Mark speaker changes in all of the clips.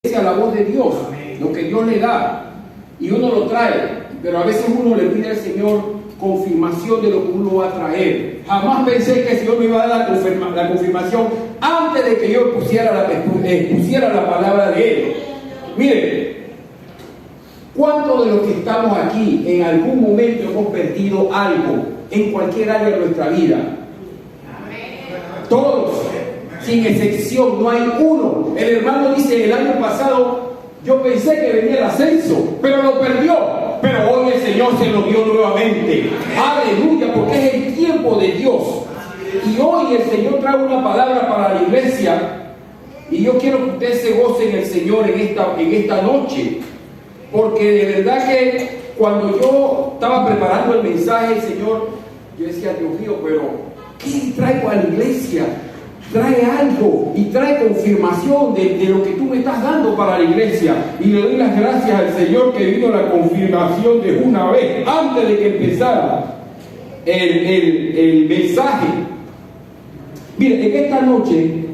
Speaker 1: a la voz de Dios, lo que Dios le da, y uno lo trae, pero a veces uno le pide al Señor confirmación de lo que uno va a traer. Jamás pensé que el Señor me iba a dar la confirmación antes de que yo pusiera la palabra de Él. Miren, ¿cuántos de los que estamos aquí en algún momento hemos perdido algo en cualquier área de nuestra vida? Todos, sin excepción, no hay uno. El hermano dice, el año pasado yo pensé que venía el ascenso, pero lo perdió. Pero hoy el Señor se lo dio nuevamente. Aleluya, porque es el tiempo de Dios. Y hoy el Señor trae una palabra para la iglesia. Y yo quiero que ustedes se gocen en el Señor en esta noche. Porque de verdad que cuando yo estaba preparando el mensaje, el Señor, yo decía, Dios mío, pero ¿qué traigo a la iglesia? Trae algo y trae confirmación de lo que tú me estás dando para la iglesia. Y le doy las gracias al Señor que vino la confirmación de una vez, antes de que empezara el mensaje. Mire, en esta noche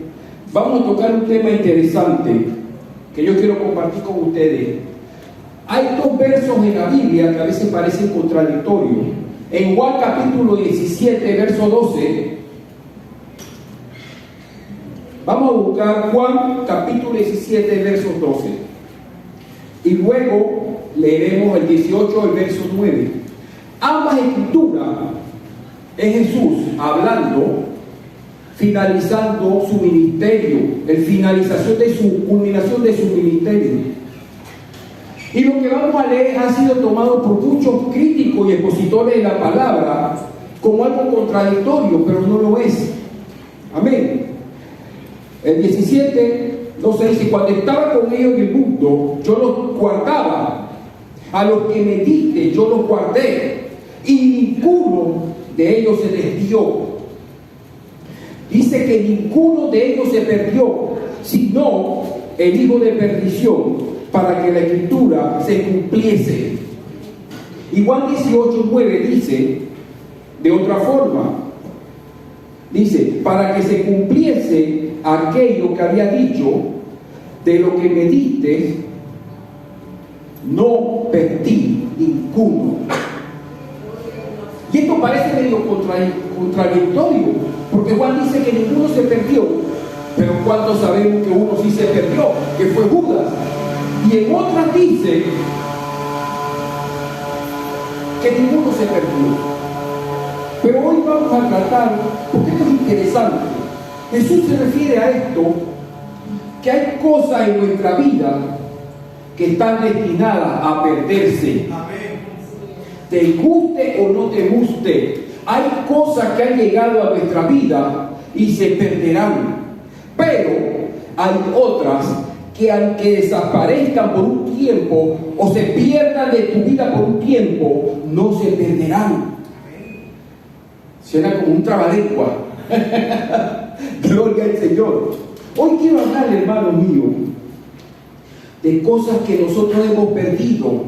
Speaker 1: vamos a tocar un tema interesante que yo quiero compartir con ustedes. Hay dos versos en la Biblia que a veces parecen contradictorios. En Juan capítulo 17, verso 12, vamos a buscar Juan capítulo 17, verso 12. Y luego leeremos el 18, el verso 9. Ambas escrituras es Jesús hablando, finalizando su ministerio, culminación de su ministerio. Y lo que vamos a leer ha sido tomado por muchos críticos y expositores de la palabra como algo contradictorio, pero no lo es. Amén. El 17, 12 dice, cuando estaba con ellos en el mundo, yo los guardaba. A los que me diste, yo los guardé. Y ninguno de ellos se desvió. Dice que ninguno de ellos se perdió, sino el hijo de perdición, para que la escritura se cumpliese. Y Juan 18, 9 dice, de otra forma, dice, para que se cumpliese aquello que había dicho, de lo que me diste, no perdí ninguno. Y esto parece medio contradictorio, porque Juan dice que ninguno se perdió, pero ¿cuántos sabemos que uno sí se perdió? Que fue Judas. Y en otras dice que ninguno se perdió. Pero hoy vamos a tratar, porque esto es interesante. Jesús se refiere a esto, que hay cosas en nuestra vida que están destinadas a perderse. Te guste o no te guste, hay cosas que han llegado a nuestra vida y se perderán. Pero hay otras que aunque desaparezcan por un tiempo o se pierdan de tu vida por un tiempo, no se perderán. Suena como un trabalengua. Gloria al Señor. Hoy quiero hablar, hermano mío, de cosas que nosotros hemos perdido,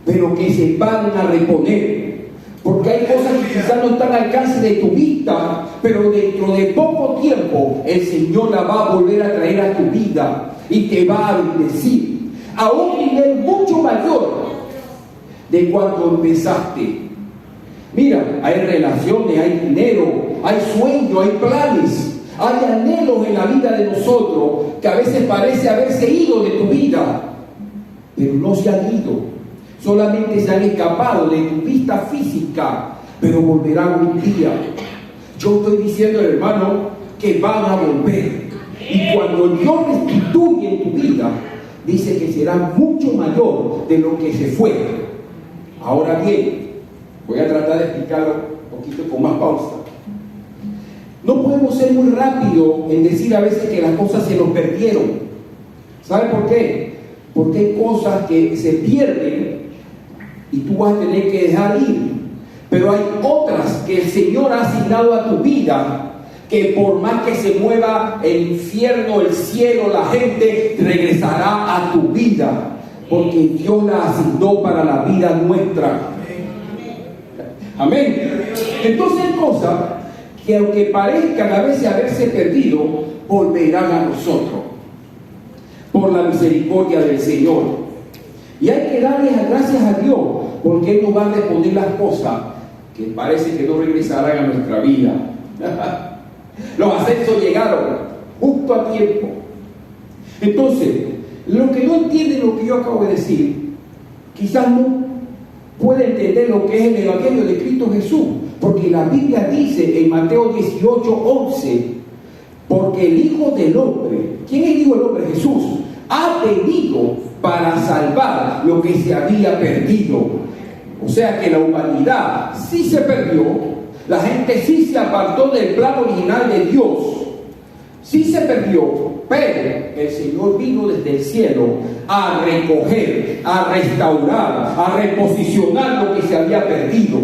Speaker 1: pero que se van a reponer. Porque hay cosas que quizás no están al alcance de tu vista, pero dentro de poco tiempo el Señor la va a volver a traer a tu vida y te va a bendecir a un nivel mucho mayor de cuando empezaste. Mira, hay relaciones, hay dinero, hay sueños, hay planes, hay anhelos en la vida de nosotros que a veces parece haberse ido de tu vida, pero no se han ido. Solamente se han escapado de tu vista física, pero volverán un día. Yo estoy diciendo, hermano, que van a volver. Y cuando Dios restituye en tu vida, dice que será mucho mayor de lo que se fue. Ahora bien, voy a tratar de explicarlo un poquito con más pausa. No podemos ser muy rápidos en decir a veces que las cosas se nos perdieron. ¿Sabe por qué? Porque hay cosas que se pierden y tú vas a tener que dejar ir, pero hay otras que el Señor ha asignado a tu vida, que por más que se mueva el infierno, el cielo, la gente regresará a tu vida, porque Dios la asignó para la vida nuestra. Amén. Entonces hay cosas que aunque parezcan a veces haberse perdido, volverán a nosotros. por la misericordia del Señor. Y hay que darle gracias a Dios, porque Él nos va a responder las cosas que parece que no regresarán a nuestra vida. Los ascensos llegaron justo a tiempo. Entonces, lo que no entienden lo que yo acabo de decir, quizás no puede entender lo que es el Evangelio de Cristo Jesús, porque la Biblia dice en Mateo 18:11, porque el Hijo del Hombre, ¿quién es el Hijo del Hombre? Jesús, ha venido para salvar lo que se había perdido. O sea que la humanidad sí se perdió, la gente sí se apartó del plan original de Dios, sí se perdió, pero el Señor vino desde el cielo a recoger, a restaurar, a reposicionar lo que se había perdido.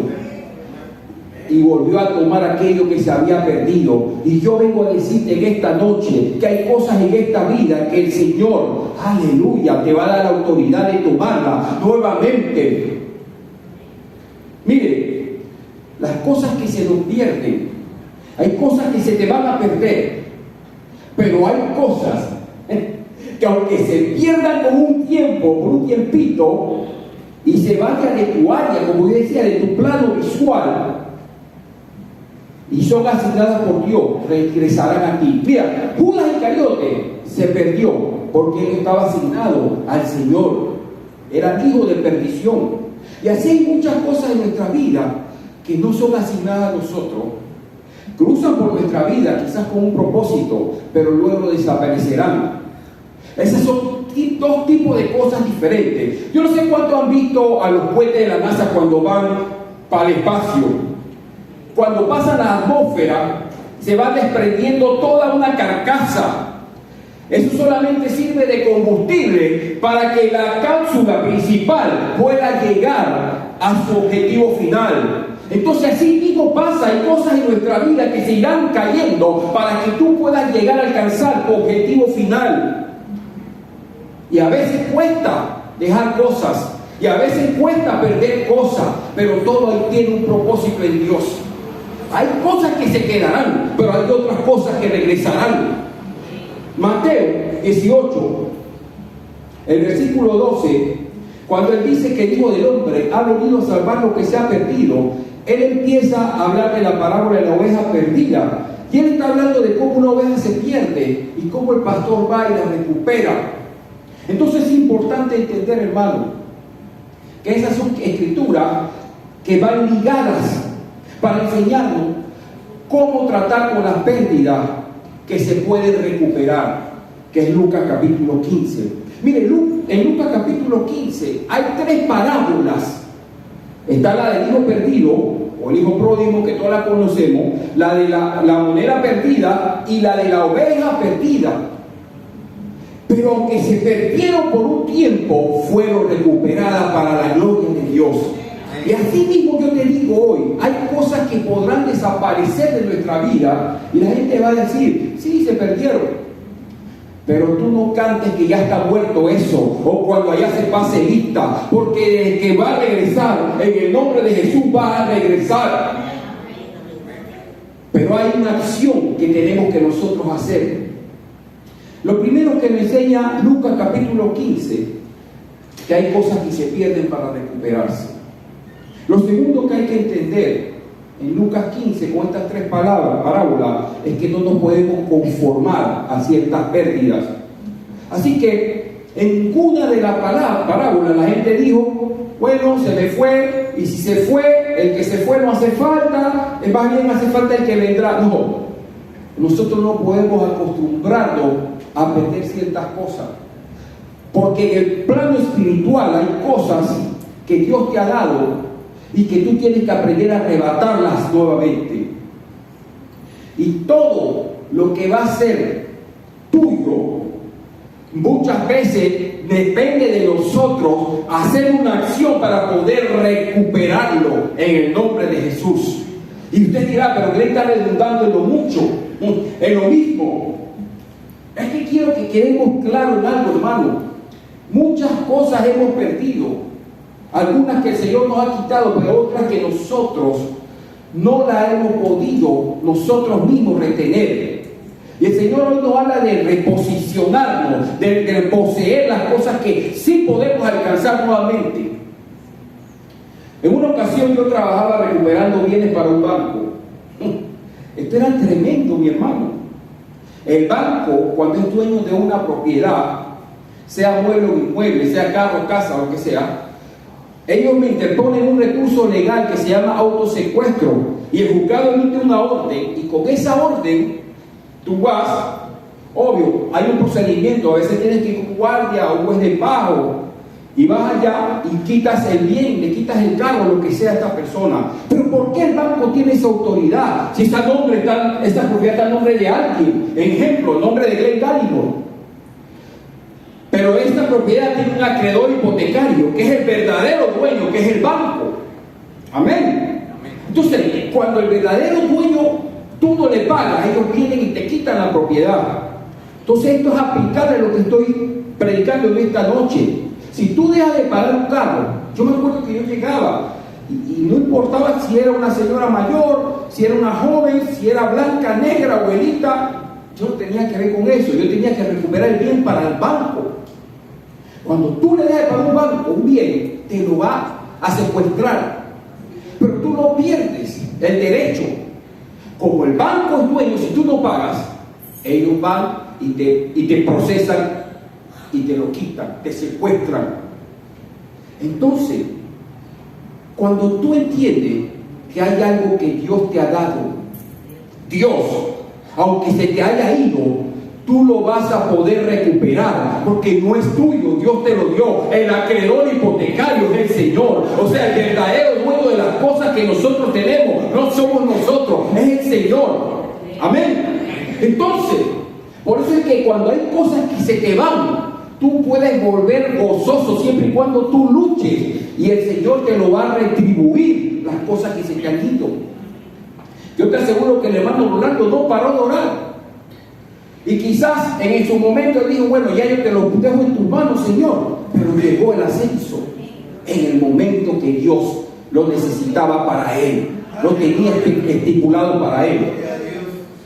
Speaker 1: Y volvió a tomar aquello que se había perdido. Y yo vengo a decirte en esta noche que hay cosas en esta vida que el Señor, aleluya, te va a dar la autoridad de tomarla nuevamente. Mire, las cosas que se nos pierden, hay cosas que se te van a perder, pero hay cosas que aunque se pierdan con un tiempo, por un tiempito, y se vayan de tu área, como yo decía, de tu plano visual, y son asignadas por Dios, regresarán a ti. Mira, Judas Iscariote se perdió porque él estaba asignado al Señor, era hijo de perdición. Y así hay muchas cosas en nuestra vida que no son asignadas a nosotros, cruzan por nuestra vida quizás con un propósito, pero luego desaparecerán. Esos son dos tipos de cosas diferentes. Yo no sé cuánto han visto a los cohetes de la NASA cuando van para el espacio. Cuando pasa la atmósfera, se va desprendiendo toda una carcasa. Eso solamente sirve de combustible para que la cápsula principal pueda llegar a su objetivo final. Entonces así mismo pasa, hay cosas en nuestra vida que se irán cayendo para que tú puedas llegar a alcanzar tu objetivo final. Y a veces cuesta dejar cosas, y a veces cuesta perder cosas, pero todo ahí tiene un propósito en Dios. Hay cosas que se quedarán, pero hay otras cosas que regresarán. Mateo 18, el versículo 12, cuando él dice que el Hijo del Hombre ha venido a salvar lo que se ha perdido, él empieza a hablar de la parábola de la oveja perdida. Y él está hablando de cómo una oveja se pierde y cómo el pastor va y la recupera. Entonces es importante entender, hermano, que esas son escrituras que van ligadas para enseñarnos cómo tratar con las pérdidas que se pueden recuperar, que es Lucas capítulo 15. Mire, en Lucas capítulo 15 hay 3 parábolas. Está la del hijo perdido, o el hijo pródigo, que todos la conocemos, la de la moneda perdida y la de la oveja perdida. Pero aunque se perdieron por un tiempo, fueron recuperadas para la gloria de Dios. Y así mismo yo te digo hoy, hay cosas que podrán desaparecer de nuestra vida y la gente va a decir, sí, se perdieron. Pero tú no cantes que ya está muerto eso, o cuando allá se pase lista, porque el que va a regresar, en el nombre de Jesús va a regresar. Pero hay una acción que tenemos que nosotros hacer. Lo primero que nos enseña Lucas capítulo 15, que hay cosas que se pierden para recuperarse. Lo segundo que hay que entender en Lucas 15 con estas 3 parábolas es que no nos podemos conformar a ciertas pérdidas. Así que en ninguna de las parábolas la gente dijo, bueno, se me fue, y si se fue, el que se fue no hace falta, más bien hace falta el que vendrá. No, nosotros no podemos acostumbrarnos a perder ciertas cosas, porque en el plano espiritual hay cosas que Dios te ha dado y que tú tienes que aprender a arrebatarlas nuevamente. Y todo lo que va a ser tuyo, muchas veces depende de nosotros hacer una acción para poder recuperarlo en el nombre de Jesús. Y usted dirá, pero él está redundando en lo mucho, en lo mismo. Es que quiero que quedemos claros en algo, hermano. Muchas cosas hemos perdido. Algunas que el Señor nos ha quitado, pero otras que nosotros no la hemos podido nosotros mismos retener. Y el Señor hoy nos habla de reposicionarnos, de poseer las cosas que sí podemos alcanzar nuevamente. En una ocasión yo trabajaba recuperando bienes para un banco. Esto era tremendo, mi hermano. El banco, cuando es dueño de una propiedad, sea mueble o inmueble, sea carro, casa, lo que sea, ellos me interponen un recurso legal que se llama autosecuestro, y el juzgado emite una orden, y con esa orden tú vas, obvio, hay un procedimiento, a veces tienes que ir a un guardia o un juez de pago, y vas allá y quitas el bien, le quitas el carro, lo que sea a esta persona. Pero ¿por qué el banco tiene esa autoridad? Si esa propiedad está en nombre de alguien, ejemplo, el nombre de Glenn Gallagher. Pero esta propiedad tiene un acreedor hipotecario, que es el verdadero dueño, que es el banco. Amén. Entonces, cuando el verdadero dueño tú no le pagas, ellos vienen y te quitan la propiedad. Entonces, esto es aplicable a lo que estoy predicando en esta noche. Si tú dejas de pagar un carro, yo me acuerdo que yo llegaba y no importaba si era una señora mayor, si era una joven, si era blanca, negra, abuelita, yo no tenía que ver con eso. Yo tenía que recuperar el bien para el banco. Cuando tú le dejas de pagar un banco un bien, te lo va a secuestrar, pero tú no pierdes el derecho. Como el banco es dueño, si tú no pagas, ellos van y te procesan y te lo quitan, te secuestran. Entonces, cuando tú entiendes que hay algo que Dios te ha dado, Dios, aunque se te haya ido, tú lo vas a poder recuperar, porque no es tuyo, Dios te lo dio. El acreedor hipotecario es el Señor. O sea, el verdadero dueño de las cosas que nosotros tenemos no somos nosotros, es el Señor. Amén. Entonces, por eso es que cuando hay cosas que se te van, tú puedes volver gozoso siempre y cuando tú luches, y el Señor te lo va a retribuir las cosas que se te han ido. Yo te aseguro que el hermano Rolando no paró de orar. Y quizás en su momento él dijo, bueno, ya yo te lo dejo en tus manos, Señor. Pero llegó el ascenso en el momento que Dios lo necesitaba para él. Lo tenía estipulado para él.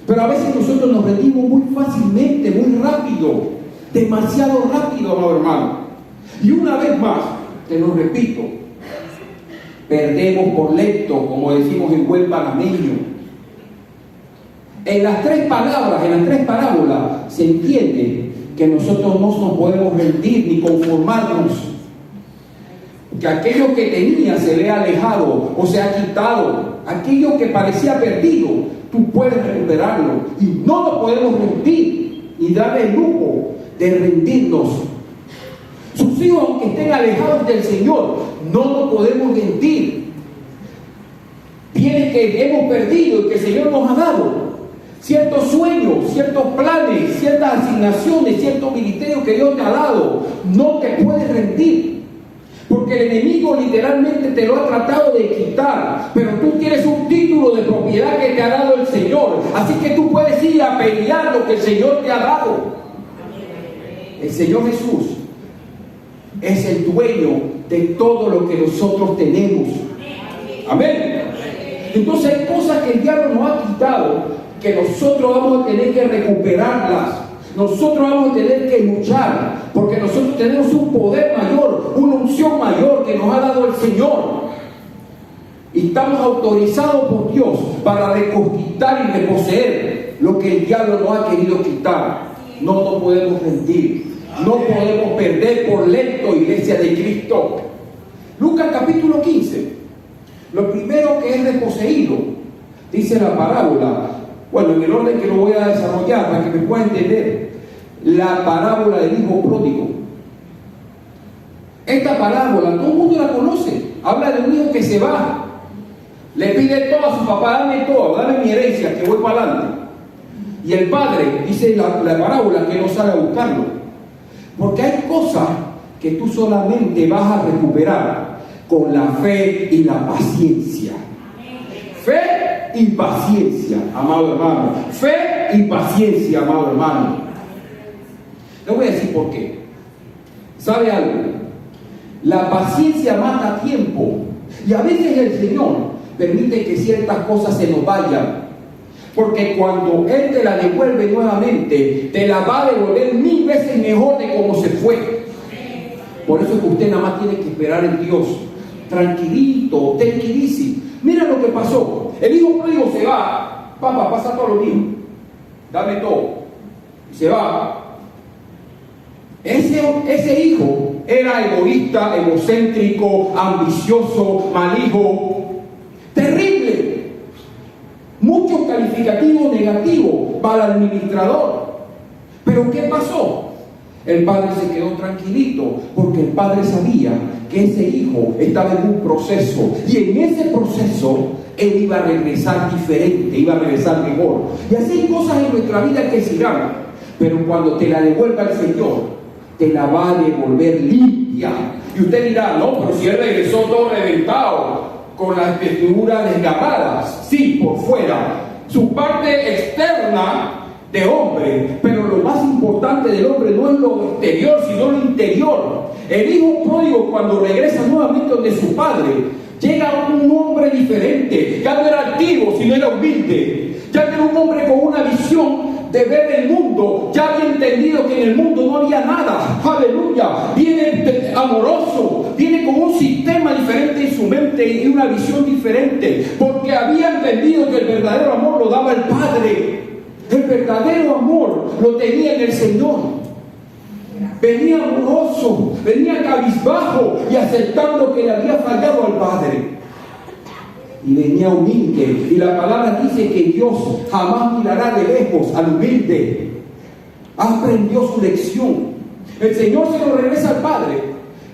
Speaker 1: Pero a veces nosotros nos rendimos muy fácilmente, muy rápido, demasiado rápido, amado hermano. Y una vez más, te lo repito, perdemos por lento, como decimos en buen panameño. En las tres palabras, en las tres parábolas, se entiende que nosotros no nos podemos rendir ni conformarnos. Que aquello que tenía se le ha alejado o se ha quitado. Aquello que parecía perdido, tú puedes recuperarlo. Y no nos podemos rendir y darle el lujo de rendirnos. Sus hijos, aunque estén alejados del Señor, no nos podemos rendir. Bienes que hemos perdido y que el Señor nos ha dado. Ciertos sueños, ciertos planes, ciertas asignaciones, ciertos ministerios que Dios te ha dado, no te puedes rendir, porque el enemigo literalmente te lo ha tratado de quitar, pero tú tienes un título de propiedad que te ha dado el Señor, así que tú puedes ir a pelear lo que el Señor te ha dado. El Señor Jesús es el dueño de todo lo que nosotros tenemos. Amén. Entonces hay cosas que el diablo nos ha quitado, que nosotros vamos a tener que recuperarlas. Nosotros vamos a tener que luchar, porque nosotros tenemos un poder mayor, una unción mayor que nos ha dado el Señor, y estamos autorizados por Dios para reconquistar y reposeer lo que el diablo nos ha querido quitar. No nos podemos rendir, no podemos perder por lento, iglesia de Cristo. Lucas capítulo 15, lo primero que es reposeído, dice la parábola. Bueno, en el orden que lo voy a desarrollar para que me pueda entender, la parábola del hijo pródigo. Esta parábola todo el mundo la conoce. Habla de un hijo que se va, le pide todo a su papá: dame todo, dame mi herencia, que voy para adelante. Y el padre, dice la parábola, que no sale a buscarlo, porque hay cosas que tú solamente vas a recuperar con la fe y la paciencia. Fe y paciencia, amado hermano. Fe y paciencia, amado hermano. Le voy a decir por qué. ¿Sabe algo? La paciencia mata tiempo, y a veces el Señor permite que ciertas cosas se nos vayan Porque cuando Él te la devuelve nuevamente, te la va a devolver 1000 veces mejor de como se fue. Por eso es que usted nada más tiene que esperar en Dios. Tranquilito, take it easy. Mira lo que pasó. El hijo pródigo se va. Papá, pasa todo lo mío. Dame todo. Y se va. Ese hijo era egoísta, egocéntrico, ambicioso, malhijo. Terrible. Muchos calificativos negativos para el administrador. Pero ¿qué pasó? El padre se quedó tranquilito porque el padre sabía que ese hijo estaba en un proceso y en ese proceso él iba a regresar diferente, iba a regresar mejor. Y así hay cosas en nuestra vida que se irán, pero cuando te la devuelva el Señor, te la va a devolver limpia. Y usted dirá, no, pero si él regresó todo reventado, con las vestiduras desgarradas, sí, por fuera, su parte externa de hombre, pero lo más importante del hombre no es lo exterior, sino lo interior. El hijo pródigo, cuando regresa nuevamente donde su padre, llega un hombre diferente. Ya no era altivo, sino era humilde. Ya era un hombre con una visión de ver el mundo. Ya había entendido que en el mundo no había nada. Aleluya. Viene amoroso, viene con un sistema diferente en su mente y una visión diferente, porque había entendido que el verdadero amor lo daba el Padre. El verdadero amor lo tenía en el Señor. Venía amoroso, venía cabizbajo y aceptando que le había fallado al Padre. Y venía humilde. Y la palabra dice que Dios jamás mirará de lejos al humilde. Aprendió su lección. El Señor se lo regresa al Padre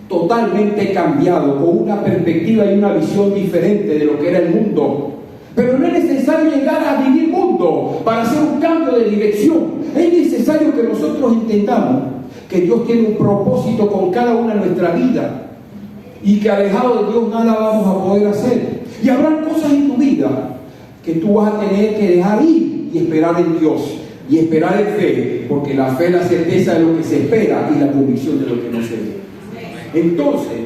Speaker 1: totalmente cambiado, con una perspectiva y una visión diferente de lo que era el mundo. Pero no es necesario llegar a vivir mundo para hacer un cambio de dirección. Es necesario que nosotros entendamos que Dios tiene un propósito con cada una de nuestras vidas y que alejado de Dios nada vamos a poder hacer. Y habrán cosas en tu vida que tú vas a tener que dejar ir y esperar en Dios y esperar en fe, porque la fe es la certeza de lo que se espera y la convicción de lo que no se ve. Entonces,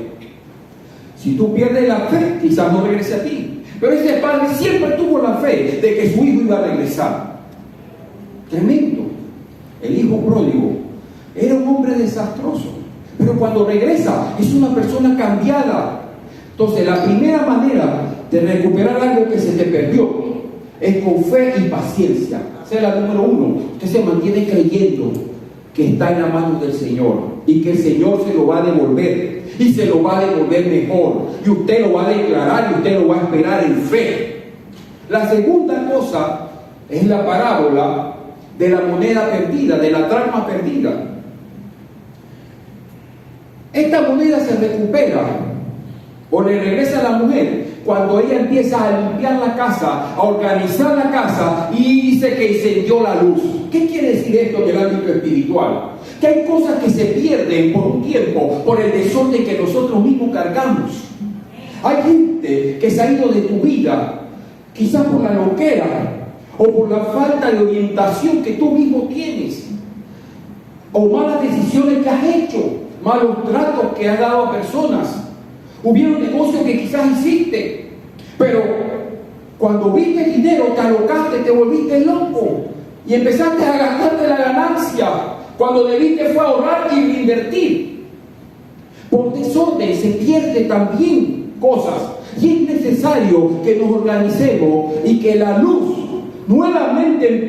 Speaker 1: si tú pierdes la fe, quizás no regrese a ti. Pero ese padre siempre tuvo la fe de que su hijo iba a regresar. Tremendo. El hijo pródigo era un hombre desastroso, pero cuando regresa es una persona cambiada. Entonces la primera manera de recuperar algo que se te perdió es con fe y paciencia. Esa es la número 1. Usted se mantiene creyendo que está en la mano del Señor y que el Señor se lo va a devolver. Y se lo va a devolver mejor. Y usted lo va a declarar y usted lo va a esperar en fe. La segunda cosa es la parábola de la moneda perdida, de la dracma perdida. Esta moneda se recupera o le regresa a la mujer cuando ella empieza a limpiar la casa, a organizar la casa y dice que encendió la luz. ¿Qué quiere decir esto en el ámbito espiritual? Que hay cosas que se pierden por un tiempo por el desorden que nosotros mismos cargamos. Hay gente que se ha ido de tu vida, quizás por la loquera o por la falta de orientación que tú mismo tienes, o malas decisiones que has hecho, malos tratos que has dado a personas. Hubieron negocios que quizás hiciste, pero cuando viste dinero te alocaste, te volviste loco y empezaste a gastarte la ganancia cuando debiste fue ahorrar y reinvertir. Por desorden se pierde también cosas y es necesario que nos organicemos y que la luz nuevamente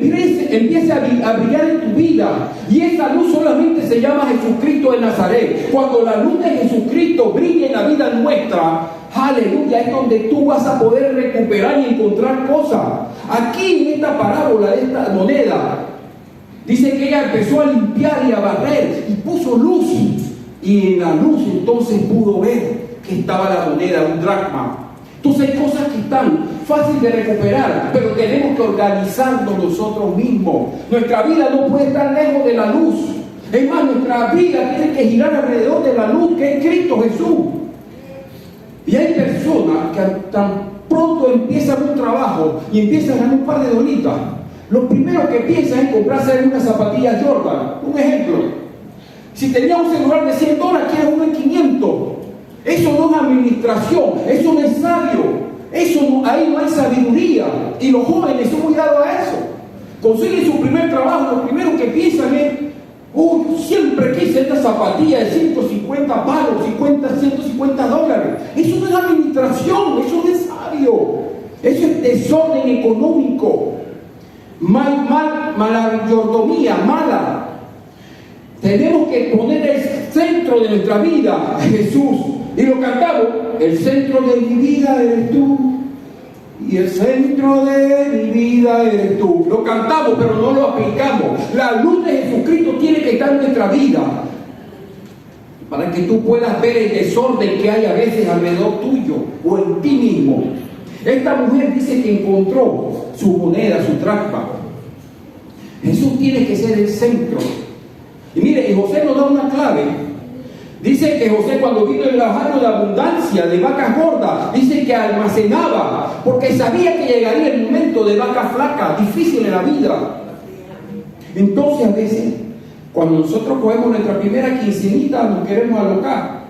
Speaker 1: empiece a brillar en tu vida, y esa luz solamente se llama Jesucristo de Nazaret. Cuando la luz de Jesucristo brille en la vida nuestra, aleluya, es donde tú vas a poder recuperar y encontrar cosas. Aquí en esta parábola de esta moneda dice que ella empezó a limpiar y a barrer y puso luz, y en la luz entonces pudo ver que estaba la moneda, un dracma. Entonces hay cosas que están fáciles de recuperar, pero tenemos que organizarnos nosotros mismos. Nuestra vida no puede estar lejos de la luz. Es más, nuestra vida tiene que girar alrededor de la luz que es Cristo Jesús. Y hay personas que tan pronto empiezan un trabajo y empiezan a ganar un par de dolitas, lo primero que piensan es comprarse unas zapatillas Jordan. Un ejemplo, si tenía un celular de $100, quiere uno en 500. Eso no es administración, eso no es sabio. ahí no hay sabiduría. Y los jóvenes son muy dados a eso. Consiguen su primer trabajo, lo primero que piensan es: siempre quise esta zapatilla de 150 palos, 150 dólares. Eso no es administración, eso no es sabio. Eso es desorden económico. Mayordomía, mala. Tenemos que poner el centro de nuestra vida a Jesús. Y lo cantamos: el centro de mi vida eres tú, y el centro de mi vida eres tú. Lo cantamos, pero no lo aplicamos. La luz de Jesucristo tiene que estar en nuestra vida, para que tú puedas ver el desorden que hay a veces alrededor tuyo o en ti mismo. Esta mujer dice que encontró su moneda, su dracma. Jesús tiene que ser el centro. Y mire, y José nos da una clave. Dice que José, cuando vino el año de abundancia de vacas gordas, dice que almacenaba, porque sabía que llegaría el momento de vacas flacas, difícil en la vida. Entonces, a veces, cuando nosotros cogemos nuestra primera quincenita, nos queremos alocar.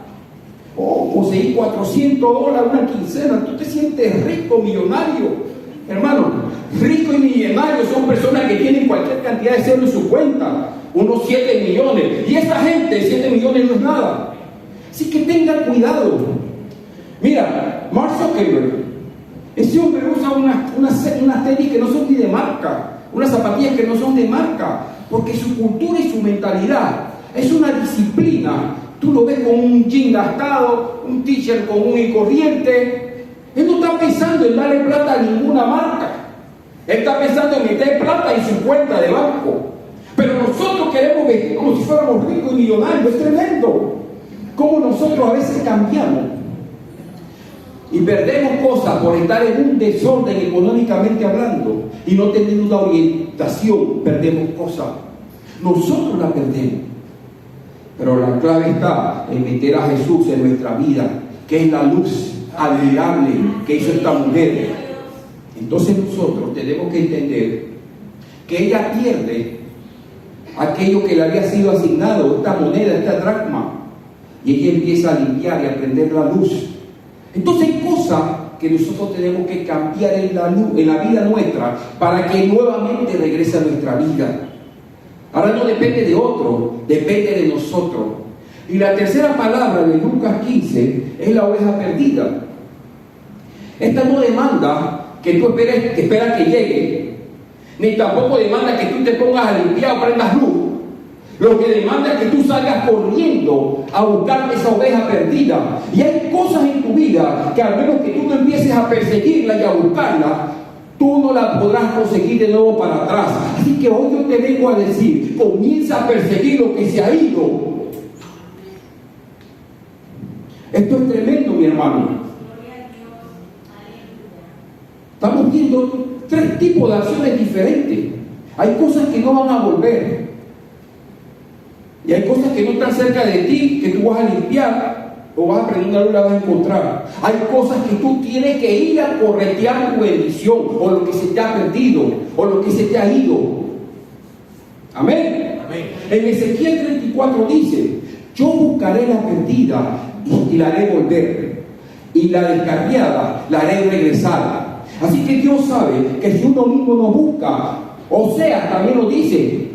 Speaker 1: Conseguir $400 una quincena, tú te sientes rico, millonario. Hermano, rico y millonario son personas que tienen cualquier cantidad de ceros en su cuenta, unos 7 millones. Y esa gente, 7 millones no es nada. Así que tengan cuidado. Mira, Mark Zuckerberg, ese hombre usa unas tenis que no son ni de marca, unas zapatillas que no son de marca, porque su cultura y su mentalidad es una disciplina. Tú lo ves con un jean gastado, un t-shirt común y corriente. Él no está pensando en darle plata a ninguna marca. Él está pensando en meter plata en su cuenta de banco. Pero nosotros queremos vestir como si fuéramos ricos y millonarios. Es tremendo cómo nosotros a veces cambiamos y perdemos cosas por estar en un desorden económicamente hablando y no tener una orientación. Perdemos cosas. Nosotros la perdemos. Pero la clave está en meter a Jesús en nuestra vida, que es la luz admirable que hizo esta mujer. Entonces nosotros tenemos que entender que ella pierde aquello que le había sido asignado, esta moneda, esta dracma, y ella empieza a limpiar y a prender la luz. Entonces hay cosas que nosotros tenemos que cambiar en la luz, en la vida nuestra, para que nuevamente regrese a nuestra vida. Ahora no depende de otro, depende de nosotros. Y la tercera palabra de Lucas 15 es la oveja perdida. Esta no demanda que tú esperas que llegue, ni tampoco demanda que tú te pongas a limpiar o prendas luz. Lo que demanda es que tú salgas corriendo a buscar esa oveja perdida. Y hay cosas en tu vida que al menos que tú no empieces a perseguirla y a buscarla, tú no la podrás conseguir de nuevo para atrás. Así que hoy yo te vengo a decir: comienza a perseguir lo que se ha ido. Esto es tremendo, mi hermano. Estamos viendo 3 tipos de acciones diferentes. Hay cosas que no van a volver. Y hay cosas que no están cerca de ti, que tú vas a limpiar o vas a prender una luz y la vas a encontrar. Hay cosas que tú tienes que ir a corretear tu bendición, o lo que se te ha perdido, o lo que se te ha ido. Amén. Amén. En Ezequiel 34 dice: yo buscaré la perdida y la haré volver, y la descarriada la haré regresar. Así que Dios sabe que si uno mismo no busca, Oseas también lo dice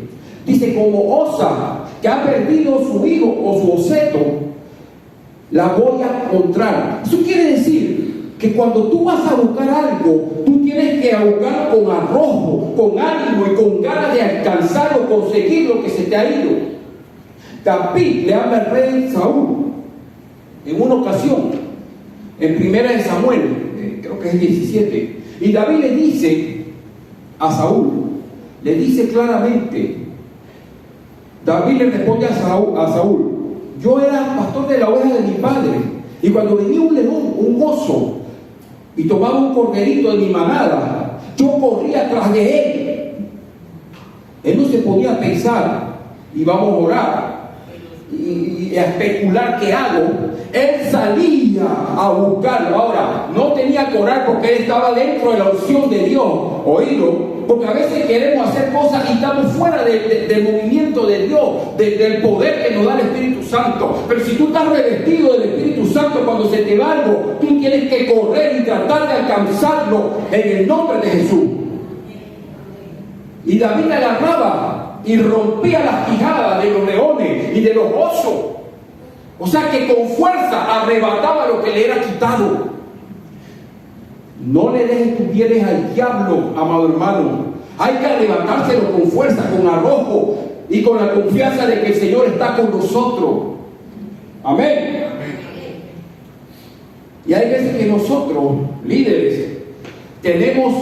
Speaker 1: como osa que ha perdido su hijo o su oseto, la voy a encontrar. Eso quiere decir que cuando tú vas a buscar algo, tú tienes que buscar con arrojo, con ánimo y con ganas de alcanzar o conseguir lo que se te ha ido. David le habla al rey Saúl en una ocasión, en 1 Samuel, creo que es 17, y David le dice a Saúl, le dice claramente, David le responde a Saúl: yo era pastor de la oveja de mi padre, y cuando venía un león, un oso, y tomaba un corderito de mi manada, yo corría tras de él. Él no se podía pensar, y vamos a orar y a especular qué hago. Él salía a buscarlo. Ahora, no tenía que orar porque él estaba dentro de la unción de Dios. Oído, porque a veces queremos hacer cosas y estamos fuera del movimiento de Dios, del poder que nos da el Espíritu Santo. Pero si tú estás revestido del Espíritu Santo, Santo, cuando se te va algo, tú tienes que correr y tratar de alcanzarlo en el nombre de Jesús. Y David agarraba y rompía las quijadas de los leones y de los osos. O sea que con fuerza arrebataba lo que le era quitado. No le dejes tus bienes al diablo, amado hermano. Hay que arrebatárselo con fuerza, con arrojo y con la confianza de que el Señor está con nosotros. Amén. Y hay veces que nosotros, líderes, tenemos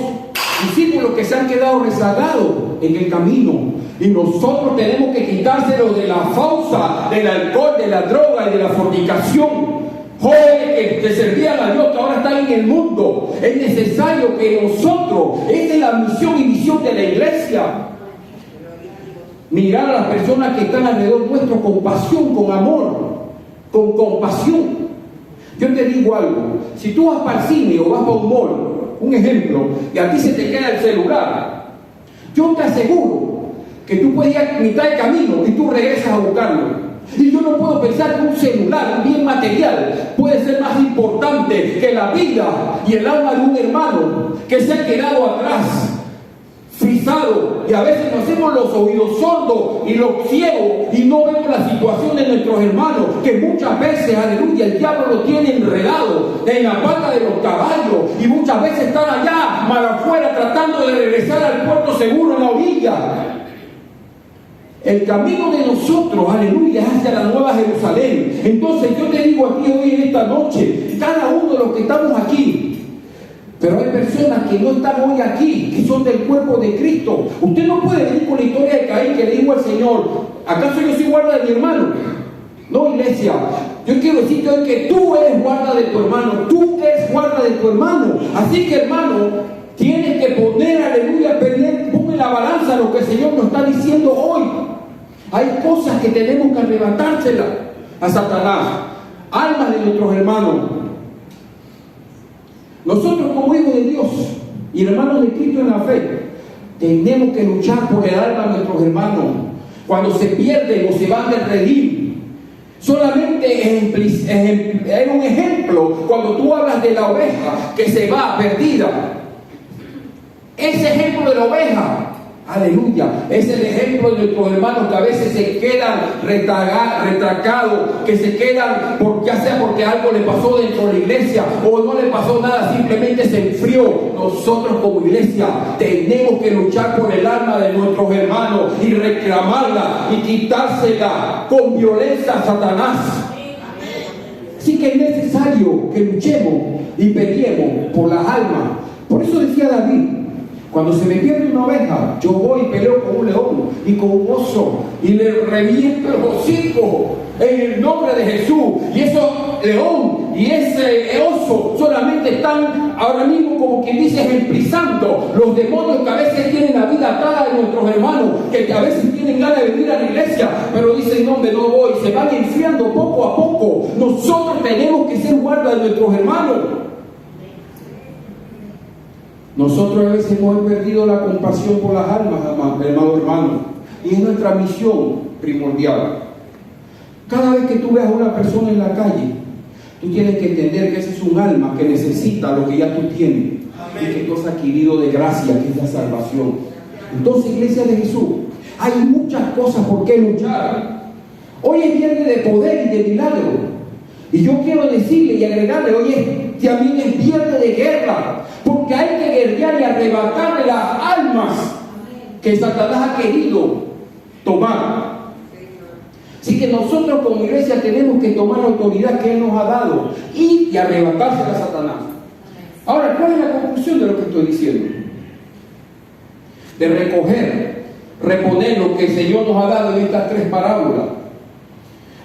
Speaker 1: discípulos que se han quedado rezagados en el camino, y nosotros tenemos que quitárselo de la fausa, del alcohol, de la droga y de la fornicación. Jóvenes que servían a Dios, que ahora están en el mundo, es necesario que nosotros, esa es la misión y visión de la iglesia, mirar a las personas que están alrededor nuestro con pasión, con amor, con compasión. Yo te digo algo, si tú vas para el cine o vas para un mall, un ejemplo, y a ti se te queda el celular, yo te aseguro que tú puedes ir a mitad de camino y tú regresas a buscarlo. Y yo no puedo pensar que un celular, un bien material, puede ser más importante que la vida y el alma de un hermano que se ha quedado atrás, frisado, y a veces nos hacemos los oídos sordos y los ciegos y no vemos la situación de nuestros hermanos, que muchas veces, aleluya, el diablo lo tiene enredado en la pata de los caballos, y muchas veces están allá, mal afuera, tratando de regresar al puerto seguro en la orilla. El camino de nosotros, aleluya, es hacia la nueva Jerusalén. Entonces yo te digo aquí hoy en esta noche, cada uno de los que estamos aquí, pero hay personas que no están hoy aquí, que son del cuerpo de Cristo. Usted no puede venir con la historia de Caín, que le dijo al Señor, ¿acaso yo soy guarda de mi hermano? No, iglesia, yo quiero decirte hoy que tú eres guarda de tu hermano, tú eres guarda de tu hermano. Así que, hermano, tienes que poner, aleluya, pon en la balanza lo que el Señor nos está diciendo hoy. Hay cosas que tenemos que arrebatárselas a Satanás, almas de nuestros hermanos. Nosotros como hijos de Dios y hermanos de Cristo en la fe, tenemos que luchar por el alma de nuestros hermanos. Cuando se pierden o se van del redil, solamente es un ejemplo cuando tú hablas de la oveja que se va perdida. Ese ejemplo de la oveja, aleluya, es el ejemplo de nuestros hermanos que a veces se quedan retracados, que se quedan ya sea porque algo le pasó dentro de la iglesia o no le pasó nada, simplemente se enfrió. Nosotros como iglesia tenemos que luchar por el alma de nuestros hermanos y reclamarla y quitársela con violencia a Satanás. Así que es necesario que luchemos y peleemos por las almas. Por eso decía David, cuando se me pierde una oveja, yo voy y peleo con un león y con un oso y le reviento el hocico en el nombre de Jesús. Y ese león y ese oso solamente están ahora mismo, como quien dice, ejemplizando los demonios que a veces tienen la vida atada de nuestros hermanos, que a veces tienen ganas de venir a la iglesia, pero dicen, no, no voy, se van enfriando poco a poco. Nosotros tenemos que ser guarda de nuestros hermanos. Nosotros a veces hemos perdido la compasión por las almas, amado hermano, y es nuestra misión primordial. Cada vez que tú veas a una persona en la calle, tú tienes que entender que ese es un alma que necesita lo que ya tú tienes. Amén. Y que tú has adquirido de gracia, que es la salvación. Entonces, iglesia de Jesús, hay muchas cosas por qué luchar. Hoy es viernes de poder y de milagro. Y yo quiero decirle y agregarle, hoy también es viernes de guerra. Porque hay que guerrear y arrebatarle las almas que Satanás ha querido tomar. Así que nosotros como iglesia tenemos que tomar la autoridad que Él nos ha dado y arrebatársela a Satanás. Ahora, ¿cuál es la conclusión de lo que estoy diciendo? De reponer lo que el Señor nos ha dado en estas tres parábolas.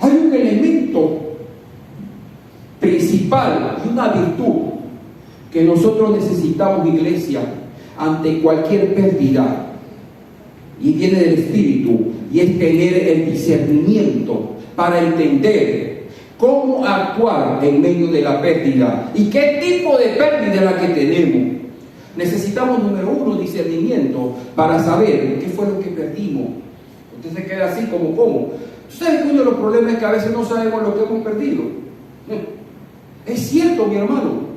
Speaker 1: Hay un elemento principal y una virtud que nosotros necesitamos, iglesia, ante cualquier pérdida, y viene del Espíritu, y es tener el discernimiento para entender cómo actuar en medio de la pérdida y qué tipo de pérdida es la que tenemos. Necesitamos, número uno, discernimiento para saber qué fue lo que perdimos. Usted se queda así como, ¿cómo? ¿Sabes que uno de los problemas es que a veces no sabemos lo que hemos perdido? Es cierto, mi hermano.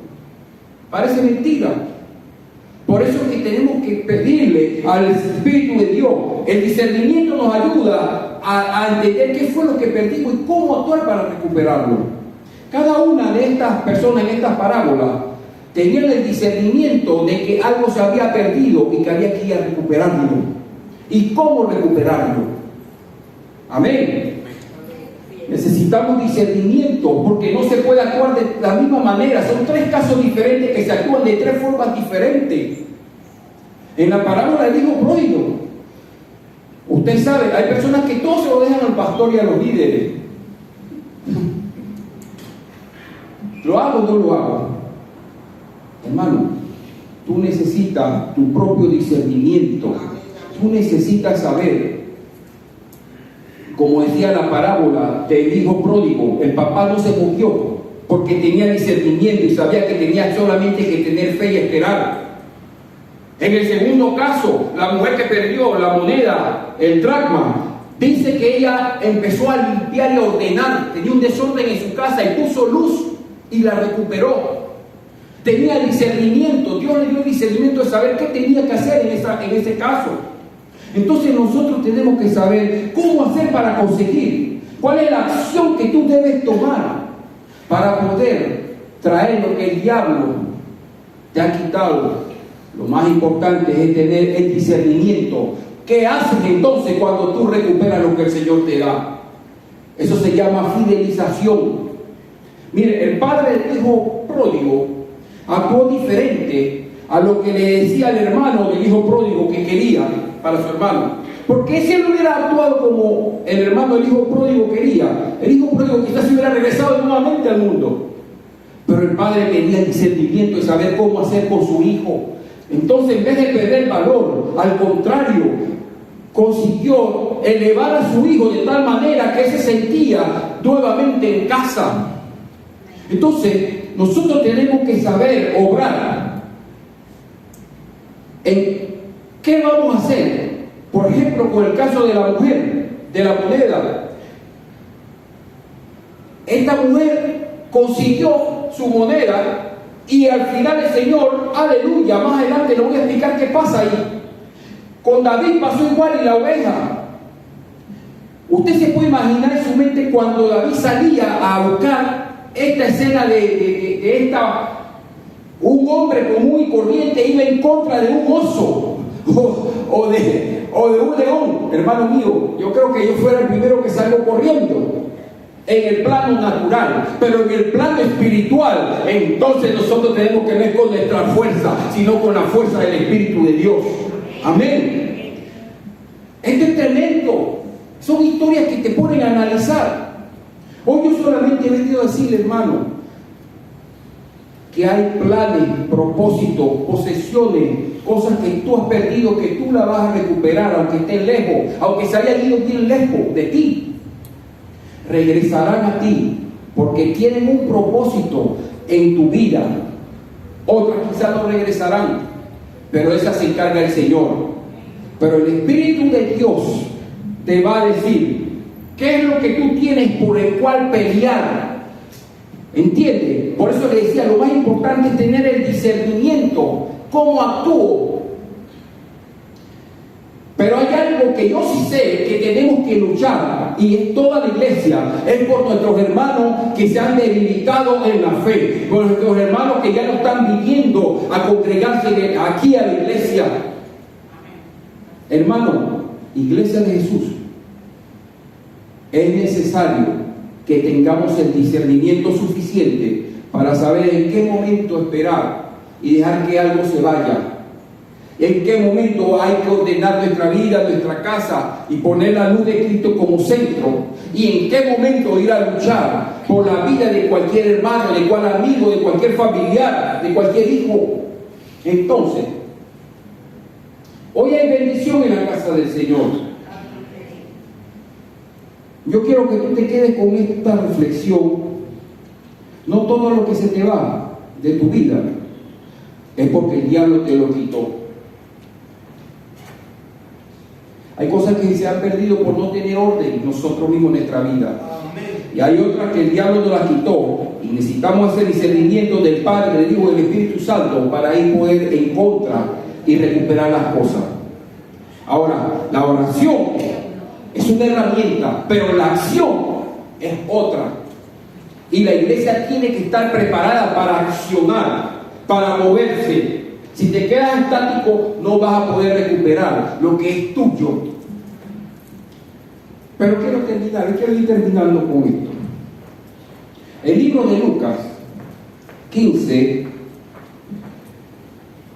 Speaker 1: Parece mentira. Por eso es que tenemos que pedirle al Espíritu de Dios. El discernimiento nos ayuda a entender qué fue lo que perdimos y cómo actuar para recuperarlo. Cada una de estas personas en estas parábolas tenían el discernimiento de que algo se había perdido y que había que ir a recuperarlo. ¿Y cómo recuperarlo? Amén. Necesitamos discernimiento porque no se puede actuar de la misma manera. Son tres casos diferentes que se actúan de tres formas diferentes. En la parábola del hijo pródigo, usted sabe, hay personas que todos se lo dejan al pastor y a los líderes. ¿Lo hago o no lo hago? Hermano, tú necesitas tu propio discernimiento. Tú necesitas saber. Como decía la parábola del hijo pródigo, el papá no se movió porque tenía discernimiento y sabía que tenía solamente que tener fe y esperar. En el segundo caso, la mujer que perdió la moneda, el dracma, dice que ella empezó a limpiar y a ordenar, tenía un desorden en su casa y puso luz y la recuperó. Tenía discernimiento, Dios le dio el discernimiento de saber qué tenía que hacer en ese caso. Entonces nosotros tenemos que saber cómo hacer para conseguir, cuál es la acción que tú debes tomar para poder traer lo que el diablo te ha quitado. Lo más importante es tener el discernimiento. ¿Qué haces entonces cuando tú recuperas lo que el Señor te da? Eso se llama fidelización. Mire, el padre del hijo pródigo actuó diferente a lo que le decía el hermano del hijo pródigo que quería para su hermano. Porque si él hubiera actuado como el hermano del hijo pródigo quería, el hijo pródigo quizás se hubiera regresado nuevamente al mundo. Pero el padre tenía el discernimiento de saber cómo hacer con su hijo. Entonces, en vez de perder valor, al contrario, consiguió elevar a su hijo de tal manera que él se sentía nuevamente en casa. Entonces, nosotros tenemos que saber obrar. ¿En qué vamos a hacer? Por ejemplo, con el caso de la mujer, de la moneda. Esta mujer consiguió su moneda y al final el Señor, aleluya, más adelante le voy a explicar qué pasa ahí. Con David pasó igual y la oveja. Usted se puede imaginar en su mente cuando David salía a buscar esta escena de un hombre común y corriente iba en contra de un oso o de un león. Hermano mío, yo creo que yo fuera el primero que salgo corriendo en el plano natural, pero en el plano espiritual, entonces nosotros tenemos que ver con nuestra fuerza, sino con la fuerza del Espíritu de Dios. Amén. Esto es tremendo. Son historias que te ponen a analizar. Hoy yo solamente he venido a decirle, hermano, que hay planes, propósitos, posesiones, cosas que tú has perdido, que tú las vas a recuperar, aunque estén lejos, aunque se hayan ido bien lejos de ti. Regresarán a ti porque tienen un propósito en tu vida. Otras quizás no regresarán, pero esa se encarga el Señor. Pero el Espíritu de Dios te va a decir qué es lo que tú tienes por el cual pelear. ¿Entiendes? Por eso le decía, lo más importante es tener el discernimiento, cómo actúo. Pero hay algo que yo sí sé que tenemos que luchar, y en toda la iglesia, es por nuestros hermanos que se han debilitado en la fe, por nuestros hermanos que ya no están viniendo a congregarse aquí a la iglesia. Hermano, iglesia de Jesús, es necesario que tengamos el discernimiento suficiente para saber en qué momento esperar y dejar que algo se vaya. En qué momento hay que ordenar nuestra vida, nuestra casa y poner la luz de Cristo como centro. Y en qué momento ir a luchar por la vida de cualquier hermano, de cualquier amigo, de cualquier familiar, de cualquier hijo. Entonces, hoy hay bendición en la casa del Señor. Yo quiero que tú te quedes con esta reflexión. No todo lo que se te va de tu vida es porque el diablo te lo quitó. Hay cosas que se han perdido por no tener orden nosotros mismos en nuestra vida. y hay otras que el diablo nos las quitó, y necesitamos ese discernimiento del Padre, del Hijo y del Espíritu Santo para ahí poder en contra y recuperar las cosas. Ahora, la oración es una herramienta, pero la acción es otra. Y la iglesia tiene que estar preparada para accionar, para moverse. Si te quedas estático, no vas a poder recuperar lo que es tuyo. Pero quiero ir terminando con esto. El libro de Lucas 15,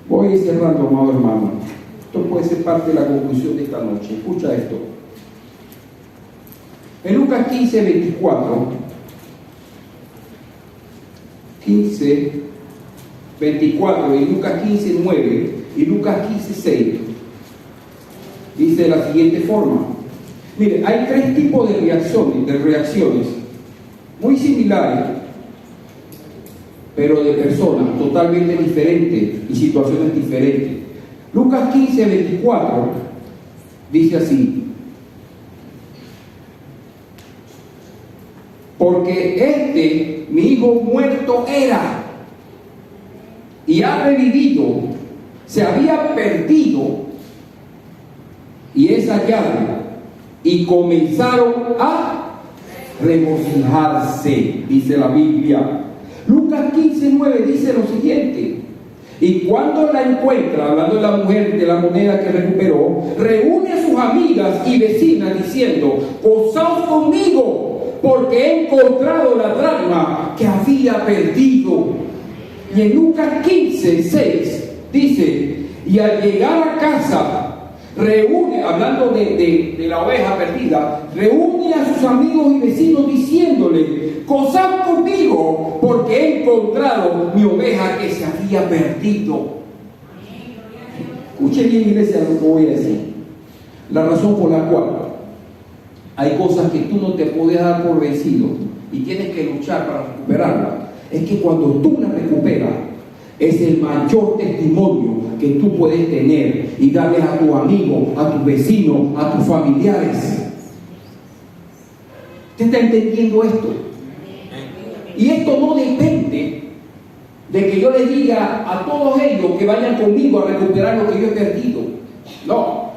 Speaker 1: voy a ir cerrando, amado hermano. Esto puede ser parte de la conclusión de esta noche. Escucha esto. En Lucas 15, 24, 15, 24 y Lucas 15, 9 y Lucas 15, 6, dice de la siguiente forma. Mire, hay tres tipos de reacciones muy similares, pero de personas totalmente diferentes y situaciones diferentes. Lucas 15, 24 dice así: porque mi hijo muerto era y ha revivido, se había perdido y es hallado, y comenzaron a regocijarse, dice la Biblia. Lucas 15, 9 dice lo siguiente: y cuando la encuentra, hablando de la mujer de la moneda que recuperó, reúne a sus amigas y vecinas diciendo: gozaos conmigo, porque he encontrado la dracma que había perdido. Y en Lucas 15, 6 dice: y al llegar a casa, reúne, hablando de la oveja perdida, reúne a sus amigos y vecinos diciéndole: gozad conmigo, porque he encontrado mi oveja que se había perdido. Escuchen bien, iglesia, lo que voy a decir. La razón por la cual hay cosas que tú no te puedes dar por vencido y tienes que luchar para recuperarlas, es que cuando tú la recuperas, es el mayor testimonio que tú puedes tener y darles a tus amigos, a tus vecinos, a tus familiares. ¿Usted está entendiendo esto? Y esto no depende de que yo les diga a todos ellos que vayan conmigo a recuperar lo que yo he perdido. No.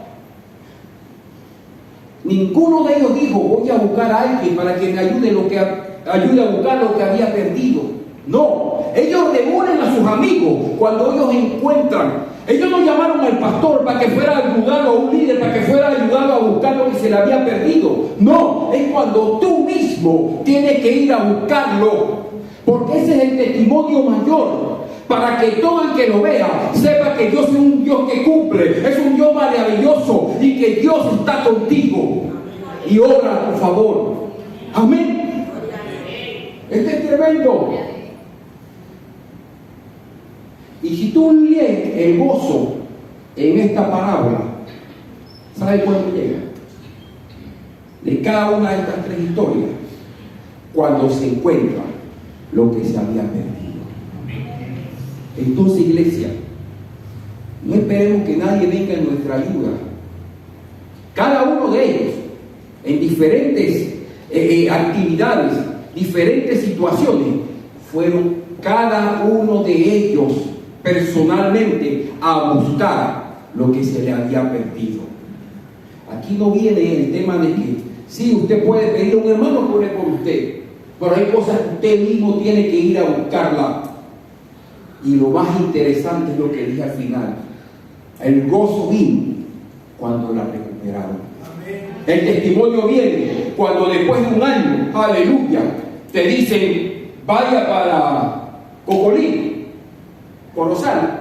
Speaker 1: Ninguno de ellos dijo: voy a buscar a alguien para que me ayude a buscar lo que había perdido. No, ellos reúnen a sus amigos cuando ellos encuentran. Ellos no llamaron al pastor para que fuera a ayudarlo, a un líder para que fuera a ayudarlo a buscar lo que se le había perdido. No, es cuando tú mismo tienes que ir a buscarlo, porque ese es el testimonio mayor, para que todo el que lo vea sepa que Dios es un Dios que cumple, es un Dios maravilloso y que Dios está contigo y obra a tu favor. Amén. Este es tremendo. Y si tú lees el gozo en esta parábola, ¿sabes cuándo llega? De cada una de estas tres historias, cuando se encuentra lo que se había perdido. Entonces, iglesia, no esperemos que nadie venga en nuestra ayuda. Cada uno de ellos, en diferentes actividades, diferentes situaciones, fueron cada uno de ellos personalmente a buscar lo que se le había perdido. Aquí no viene el tema de que sí, usted puede pedir a un hermano que ore por usted, pero hay cosas que usted mismo tiene que ir a buscarla. Y lo más interesante es lo que dije al final: el gozo vino cuando la recuperaron. El testimonio viene cuando después de un año, aleluya, te dicen: vaya para Cocolí, Corozal,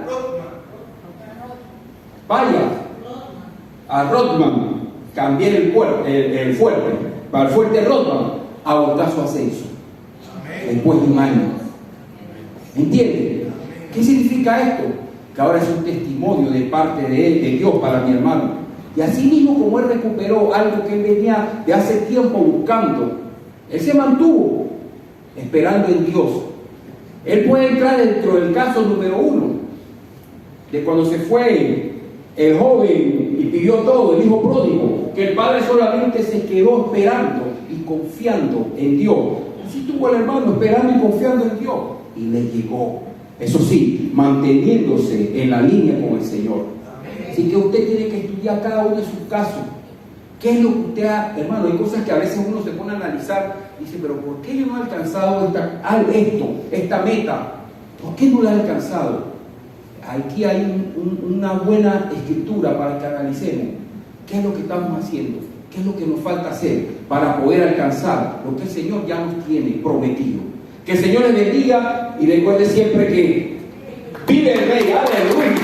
Speaker 1: vaya a Rodman, cambiar el fuerte, para el fuerte Rodman, a buscar su ascenso. Después de un año. ¿Entienden? ¿Qué significa esto? Que ahora es un testimonio de parte de Dios para mi hermano. Y así mismo, como él recuperó algo que él venía de hace tiempo buscando, él se mantuvo esperando en Dios. Él puede entrar dentro del caso número 1, de cuando se fue el joven y pidió todo, el hijo pródigo, que el padre solamente se quedó esperando. ¿Y confiando en Dios. Así tuvo el hermano esperando y confiando en Dios. Y le llegó. Eso sí, manteniéndose en la línea con el Señor. Así que usted tiene que estudiar cada uno de sus casos. ¿Qué es lo que usted ha, hermano? Hay cosas que a veces uno se pone a analizar y dice, pero ¿por qué yo no he alcanzado esta meta? ¿Por qué no la he alcanzado? Aquí hay una buena escritura para que analicemos. ¿Qué es lo que estamos haciendo? ¿Qué es lo que nos falta hacer para poder alcanzar lo que el Señor ya nos tiene prometido? Que el Señor les bendiga y recuerde siempre que vive el Rey. ¡Aleluya!